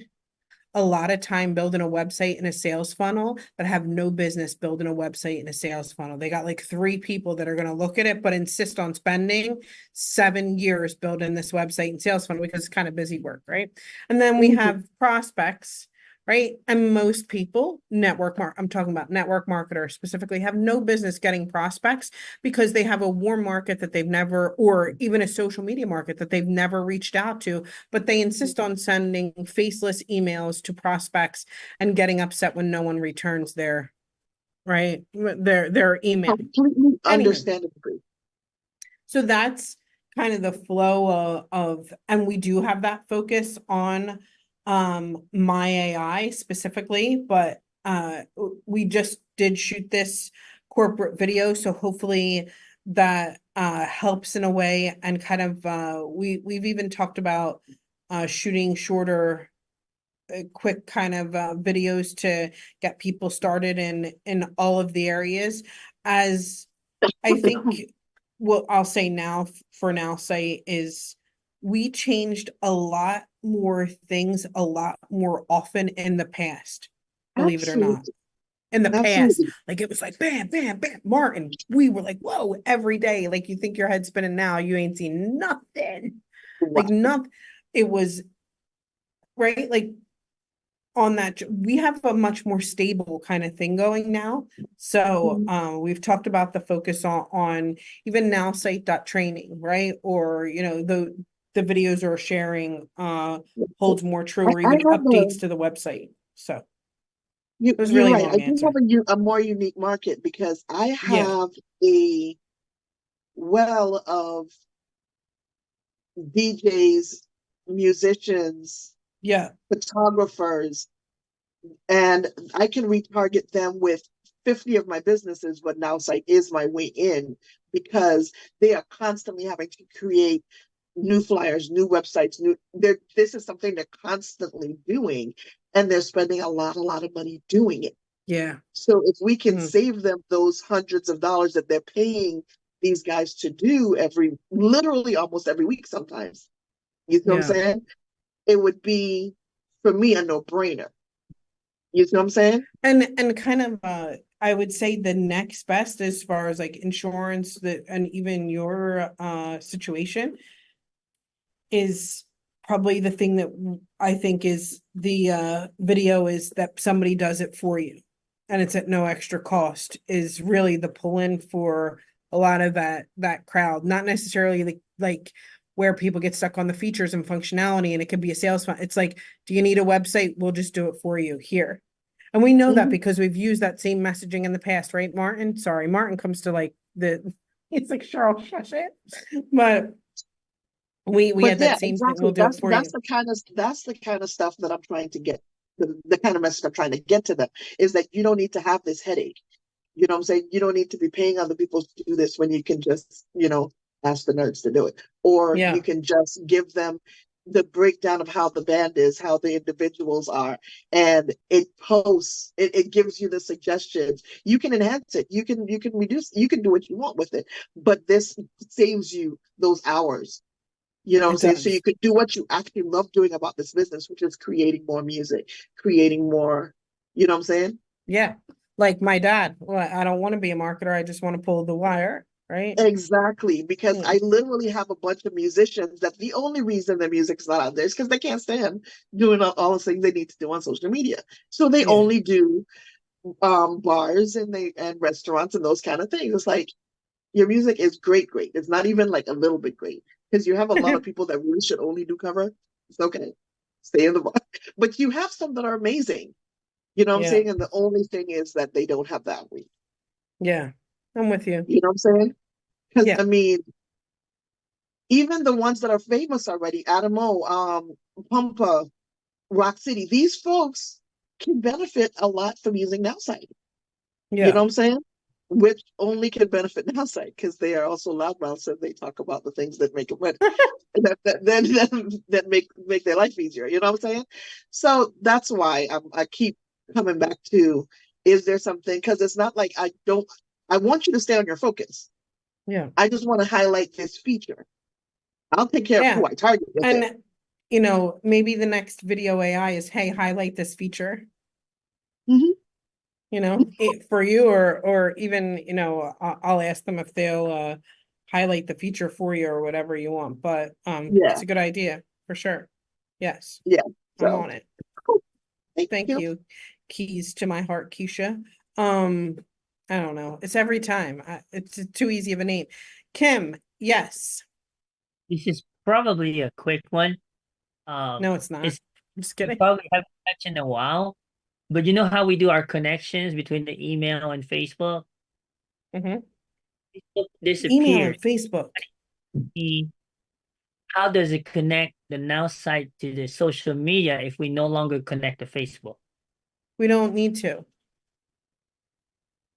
a lot of time building a website in a sales funnel, but have no business building a website in a sales funnel. They got like 3 people that are going to look at it, but insist on spending 7 years building this website and sales funnel because it's kind of busy work, right? And then we have prospects, right? And most people, I'm talking about network marketers specifically, have no business getting prospects because they have a warm market that they've never, or even a social media market that they've never reached out to, but they insist on sending faceless emails to prospects and getting upset when no one returns their, right, their email. Completely understandable. So that's kind of the flow of, and we do have that focus on My AI specifically, but we just did shoot this corporate video, so hopefully that helps in a way. And kind of we've even talked about shooting shorter quick kind of videos to get people started in all of the areas. As I think what I'll say now for Nowsite is we changed a lot more things a lot more often in the past, believe it or not. In the past, like it was like bam, bam, bam, Martin. We were like, whoa, every day. Like you think your head's spinning now, you ain't seen nothing. Like nothing. It was right, like on that. We have a much more stable kind of thing going now. So we've talked about the focus on even Nowsite.training, right? Or the videos are sharing holds more true, or even updates to the website. So it was You're really right. long I do answer. have a more unique market because I have a well of DJs, musicians, photographers, and I can retarget them with 50 of my businesses, but Nowsite is my way in because they are constantly having to create new flyers, new websites, this is something they're constantly doing, and they're spending a lot of money doing it. Yeah. So if we can save them those hundreds of dollars that they're paying these guys to do literally almost every week sometimes, you know what I'm saying? It would be, for me, a no-brainer. You know what I'm saying? And kind of I would say the next best as far as like insurance and even your situation is probably the thing that I think is the video is that somebody does it for you and it's at no extra cost is really the pull-in for a lot of that crowd. Not necessarily like where people get stuck on the features and functionality and it could be a sales fund. It's like, do you need a website? We'll just do it for you here. And we know that because we've used that same messaging in the past, right, Martin? Sorry, Martin comes to like it's like Cheryl, shush it. But we had that same thing. We'll do it for you. That's the kind of stuff that I'm trying to get. The kind of message I'm trying to get to them is that you don't need to have this headache. You know what I'm saying? You don't need to be paying other people to do this when you can just, ask the nerds to do it. Or you can just give them the breakdown of how the band is, how the individuals are, and it gives you the suggestions. You can enhance it. You can reduce, you can do what you want with it. But this saves you those hours. You know what I'm saying? So you could do what you actually love doing about this business, which is creating more music, creating more, you know what I'm saying? Yeah. Like my dad. Well, I don't want to be a marketer. I just want to pull the wire, right? Exactly. Because I literally have a bunch of musicians that the only reason their music's not out there is because they can't stand doing all the things they need to do on social media. So they only do bars and restaurants and those kind of things. It's like, your music is great. It's not even like a little bit great. Because you have a lot of people that really should only do cover. It's okay. stay in the box. But you have some that are amazing. You know what I'm Yeah. saying? And the only thing is that they don't have that reach. Yeah. I'm with you. You know what I'm saying? Because Yeah. I mean, even the ones that are famous already, Adamo, Pumpa, Rock City, these folks can benefit a lot from using Nowsite. You know Yeah. what I'm saying? Which only can benefit Nowsite because they are also loudmouths and they talk about the things that make them money, that make their life easier. You know what I'm saying? So that's why I keep coming back to: is there something? Because it's not like I don't. I want you to stay on your focus. Yeah. I just want to highlight this feature. I'll take care of Yeah. who I target with it. And you know, maybe the next video AI is, hey, highlight this feature. Mhm. You know, for you, or even, you know, I'll ask them if they'll highlight the feature for you or whatever you want. But Yeah, it's a good idea for sure. Yes, yeah. I'm So on it. cool. Thank Thank you. you. Keys to my heart, Keisha. Um, I don't know. It's every time. It's too easy of a name. Kim, yes. This is probably a quick one. No, it's not. It's I'm just we kidding. probably haven't touched in a while, but you know how we do our connections between the email and Facebook? Hmm. Facebook Email and disappeared. Facebook. How does it connect the Now site to the social media if we no longer connect to Facebook? We don't need to.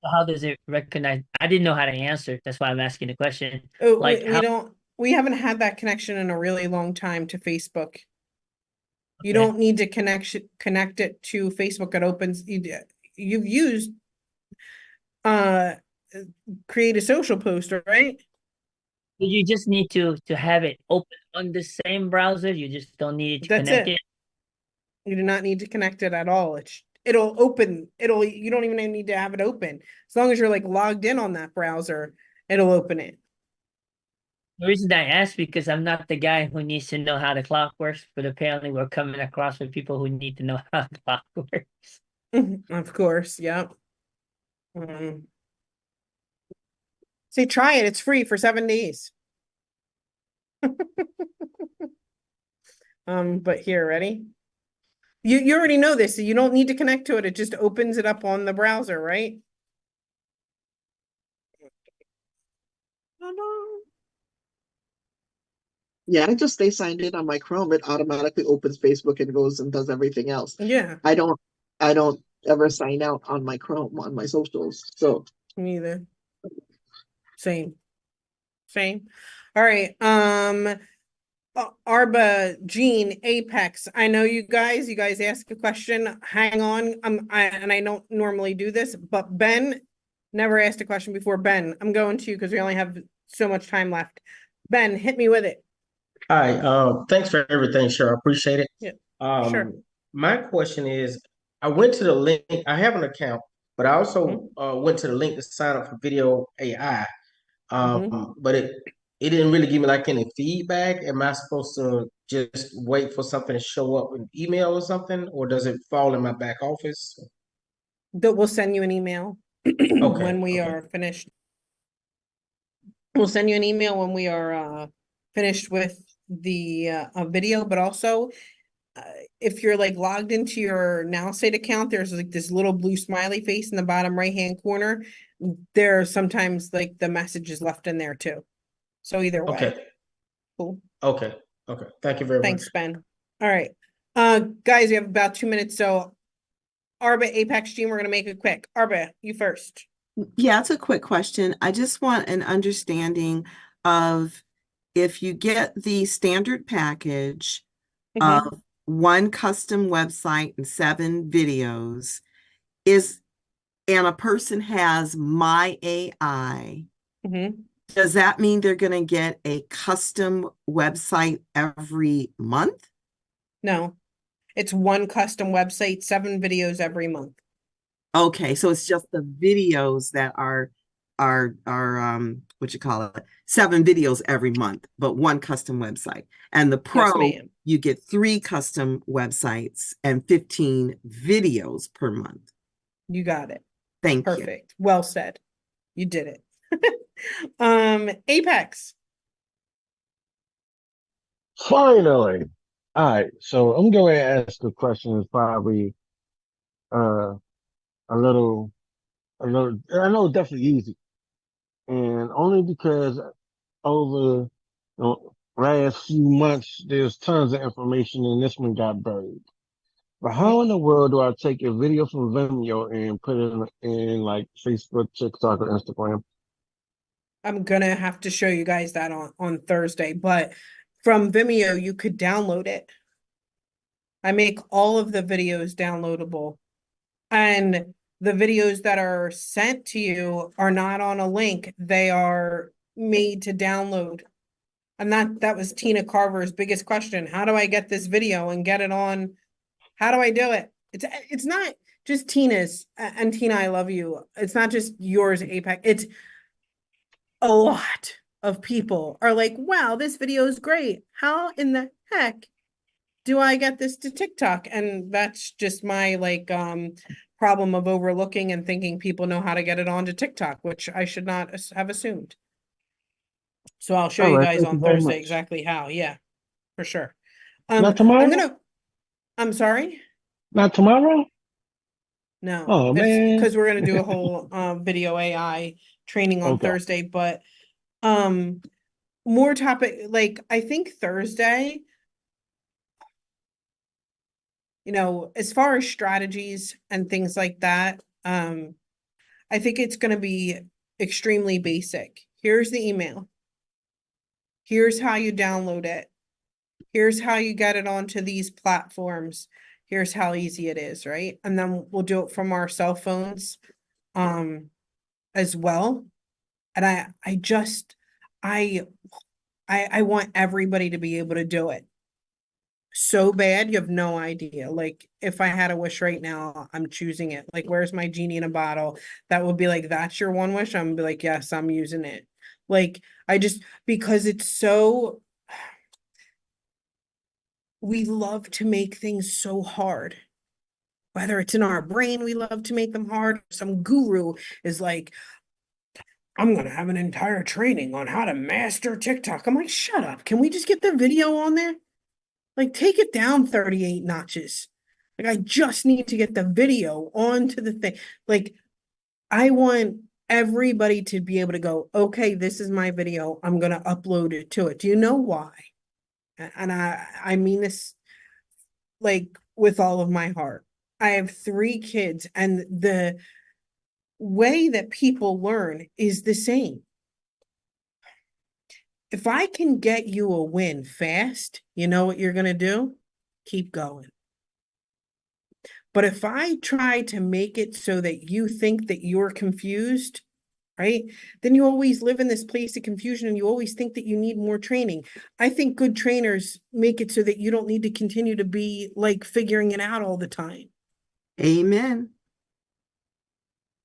How does it recognize? I didn't know how to answer. That's why I'm asking the question. Oh, Like we how? don't. We haven't had that connection in a really long time to Facebook. You Okay. don't need to connect it to Facebook. It opens. You've used uh create a social poster, right? You just need to have it open on the same browser. You just don't need it to That's connect it. it. You do not need to connect it at all. It'll open. You don't even need to have it open. As long as you're like logged in on that browser, it'll open it. The reason I ask because I'm not the guy who needs to know how the clock works, but apparently we're coming across with people who need to know how the clock works. Of course, yep. Say try it. It's free for 7 days. But here, ready? You already know this, so you don't need to connect to it. It just opens it up on the browser, right? Yeah, I just stay signed in on my Chrome. It automatically opens Facebook and goes and does everything else. Yeah, I don't ever sign out on my Chrome on my socials. So me either. Same. Same. All right. Arba, Jean, Apex. I know you guys ask a question. Hang on. And I don't normally do this, but Ben never asked a question before. Ben, I'm going to you because we only have so much time left. Ben, hit me with it. Hi, thanks for everything, sure. I appreciate it. Yeah, sure. My question is, I went to the link, I have an account, but I also Mm-hmm. went to the link to sign up for video AI. Mm-hmm. But it didn't really give me like any feedback. Am I supposed to just wait for something to show up in email or something, or does it fall in my back office? That we'll send you an email Okay, when we okay, are finished. We'll send you an email when we are finished with the video, but also uh, if you're like logged into your Nowsite account, there's like this little blue smiley face in the bottom right hand corner. There are sometimes like the message is left in there too. So either way, okay, cool. okay, okay. Thank you very much. Thanks, Ben. All right. Guys, we have about 2 minutes. So Arba, Apex Team, we're gonna make it quick. Arba, you first. Yeah, it's a quick question. I just want an understanding of if you get the standard package Mhm. of one custom website and 7 videos, and a person has my AI, Mhm. does that mean they're going to get a custom website every month? No, it's one custom website, 7 videos every month. Okay, so it's just the videos that are what you call it, 7 videos every month, but one custom website. And the Yes, Pro, ma'am. you get 3 custom websites and 15 videos per month. You got it. Thank you. Perfect. Well said. You did it. Apex. Finally. All right, so I'm going to ask a question. Is probably uh a little, I know it's definitely easy, and only because over the last few months there's tons of information, and this one got buried. But how in the world do I take a video from Vimeo and put it in like Facebook, TikTok, or Instagram? I'm gonna have to show you guys that on Thursday, but from Vimeo, you could download it. I make all of the videos downloadable, and the videos that are sent to you are not on a link. They are made to download. And that was Tina Carver's biggest question. How do I get this video and get it on? How do I do it? It's not just Tina's, and Tina, I love you. It's not just yours, APEC. It's a lot of people are like, wow, this video is great. How in the heck do I get this to TikTok? And that's just my like problem of overlooking and thinking people know how to get it onto TikTok, which I should not have assumed. So I'll show All you right, guys thank you on very Thursday much. exactly how. Yeah, for sure. Not tomorrow? I'm sorry. Not tomorrow? No, Oh it's man. because we're gonna do a whole video AI training on Okay. Thursday, but um more topic, like I think Thursday, as far as strategies and things like that, I think it's gonna be extremely basic. Here's the email. Here's how you download it. Here's how you get it onto these platforms. Here's how easy it is, right? And then we'll do it from our cell phones as well. And I I want everybody to be able to do it so bad, you have no idea. Like if I had a wish right now, I'm choosing it. Like, where's my genie in a bottle? That would be like, that's your one wish. I'm gonna be like, yes, I'm using it. Like, because it's so, we love to make things so hard. Whether it's in our brain, we love to make them hard. Some guru is like, I'm going to have an entire training on how to master TikTok. I'm like, shut up. Can we just get the video on there? Like, take it down 38 notches. Like, I just need to get the video onto the thing. Like, I want everybody to be able to go, okay, this is my video. I'm going to upload it to it. Do you know why? And I mean this like with all of my heart. I have 3 kids, and the way that people learn is the same. If I can get you a win fast, you know what you're going to do? Keep going. But if I try to make it so that you think that you're confused, right? Then you always live in this place of confusion, and you always think that you need more training. I think good trainers make it so that you don't need to continue to be like figuring it out all the time. Amen.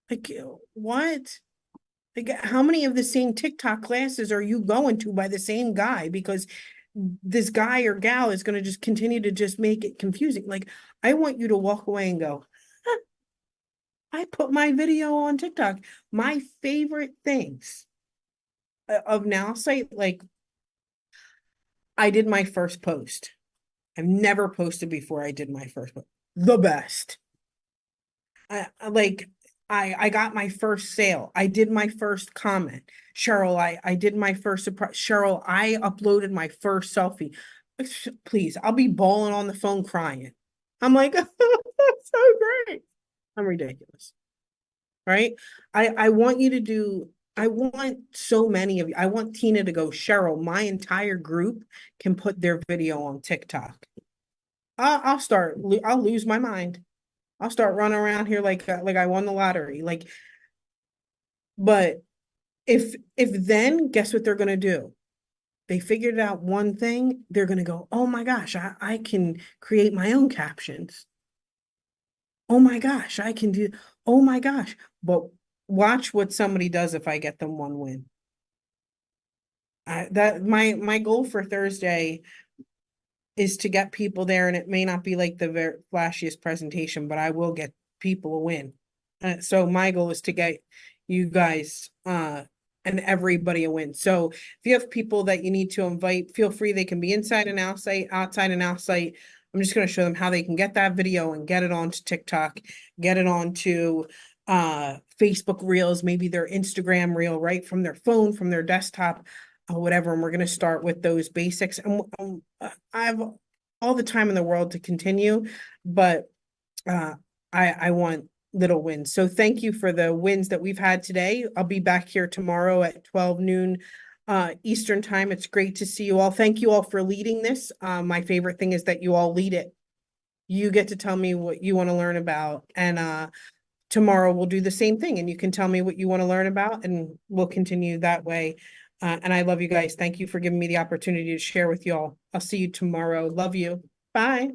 Like, what? Like, how many of the same TikTok classes are you going to by the same guy? Because this guy or gal is going to just continue to just make it confusing. Like, I want you to walk away and go, huh, I put my video on TikTok. My favorite things of Nowsite, like, I did my first post. I've never posted before I did my first post. The best. I got my first sale. I did my first comment. Cheryl, I did my first surprise. Cheryl, I uploaded my first selfie. Please, I'll be bawling on the phone crying. I'm like, that's so great. I'm ridiculous. Right? I want you to do, I want so many of you. I want Tina to go, Cheryl, my entire group can put their video on TikTok. I'll lose my mind. I'll start running around here like I won the lottery. Like, but if then guess what they're gonna do? They figured out one thing, they're gonna go, oh my gosh, I can create my own captions. Oh my gosh, I can do, oh my gosh. But watch what somebody does if I get them one win. That my goal for Thursday is to get people there, and it may not be like the very flashiest presentation, but I will get people a win. So my goal is to get you guys and everybody a win. So if you have people that you need to invite, feel free. They can be inside and outside and outside. I'm just going to show them how they can get that video and get it onto TikTok, get it onto Facebook Reels, maybe their Instagram reel, right from their phone, from their desktop, whatever. And we're going to start with those basics. And I have all the time in the world to continue, but I want little wins. So thank you for the wins that we've had today. I'll be back here tomorrow at 12 noon Eastern time. It's great to see you all. Thank you all for leading this. My favorite thing is that you all lead it. You get to tell me what you want to learn about. And tomorrow we'll do the same thing, and you can tell me what you want to learn about, and we'll continue that way. And I love you guys. Thank you for giving me the opportunity to share with y'all. I'll see you tomorrow. Love you. Bye.